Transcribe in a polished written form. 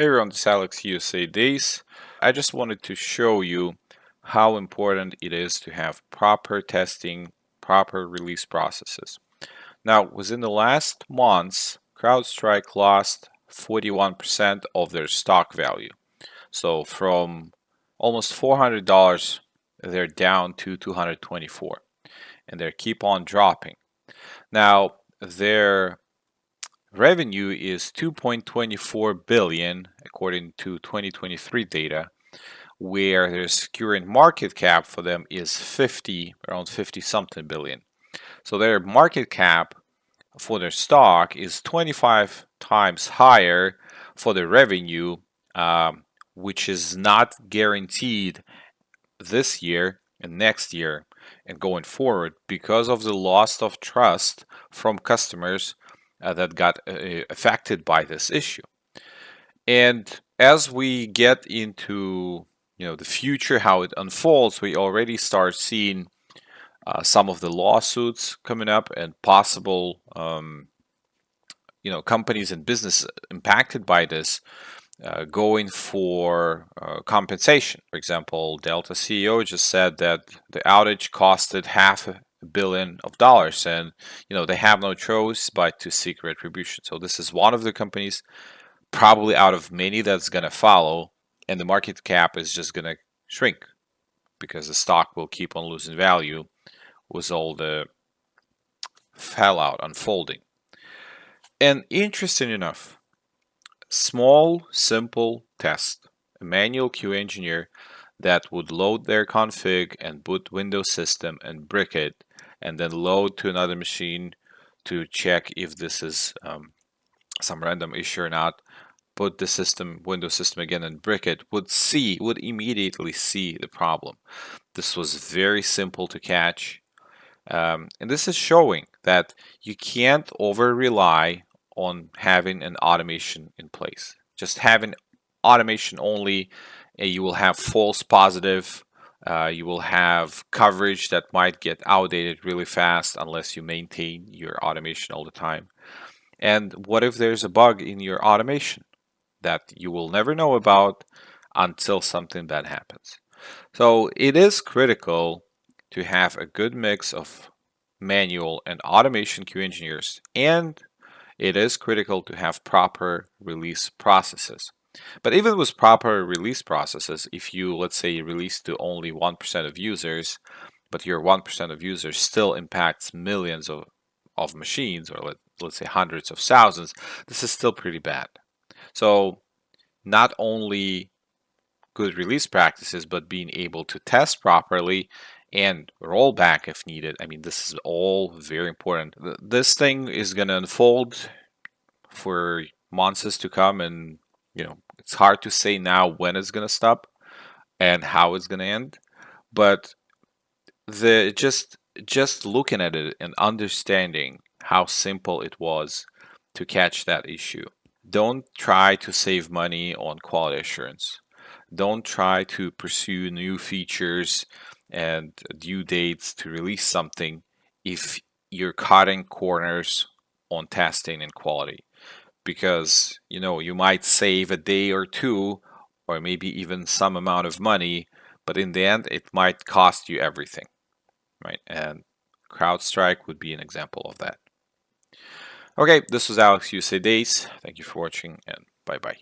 Hey everyone, this is Alex USA Days. I just wanted to show you how important it is to have proper testing, proper release processes. Now, within the last months, Crowdstrike lost 41% of their stock value. So from almost $400, they're down to $224, and they keep on dropping. Now, their revenue is 2.24 billion according to 2023 data, where their current market cap for them is around 50 something billion. So their market cap for their stock is 25 times higher for the revenue, which is not guaranteed this year and next year and going forward because of the loss of trust from customers that got affected by this issue. And as we get into the future, how it unfolds, we already start seeing some of the lawsuits coming up and possible companies and business impacted by this going for compensation. For example, Delta CEO just said that the outage costed $500 million, and they have no choice but to seek retribution. So this is one of the companies, probably out of many, that's going to follow, and the market cap is just going to shrink because the stock will keep on losing value with all the fallout unfolding. And interesting enough, small, simple test. A manual QA engineer that would load their config and boot Windows system and brick it, and then load to another machine to check if this is some random issue or not, put the Windows system again and brick it, would immediately see the problem. This was very simple to catch. And this is showing that you can't over-rely on having an automation in place. Just having automation only, you will have false positive, you will have coverage that might get outdated really fast unless you maintain your automation all the time. And what if there's a bug in your automation that you will never know about until something bad happens? So it is critical to have a good mix of manual and automation QA engineers, and it is critical to have proper release processes. But even with proper release processes, if you, let's say, release to only 1% of users, but your 1% of users still impacts millions of machines, or let's say hundreds of thousands, this is still pretty bad. So not only good release practices, but being able to test properly and roll back if needed. I mean, this is all very important. This thing is going to unfold for months to come, and it's hard to say now when it's going to stop and how it's going to end. But the just looking at it and understanding how simple it was to catch that issue. Don't try to save money on quality assurance. Don't try to pursue new features and due dates to release something if you're cutting corners on testing and quality, because you might save a day or two, or maybe even some amount of money, but in the end it might cost you everything, right? And CrowdStrike would be an example of that. Okay, this was Alex USA Days. Thank you for watching, and bye bye.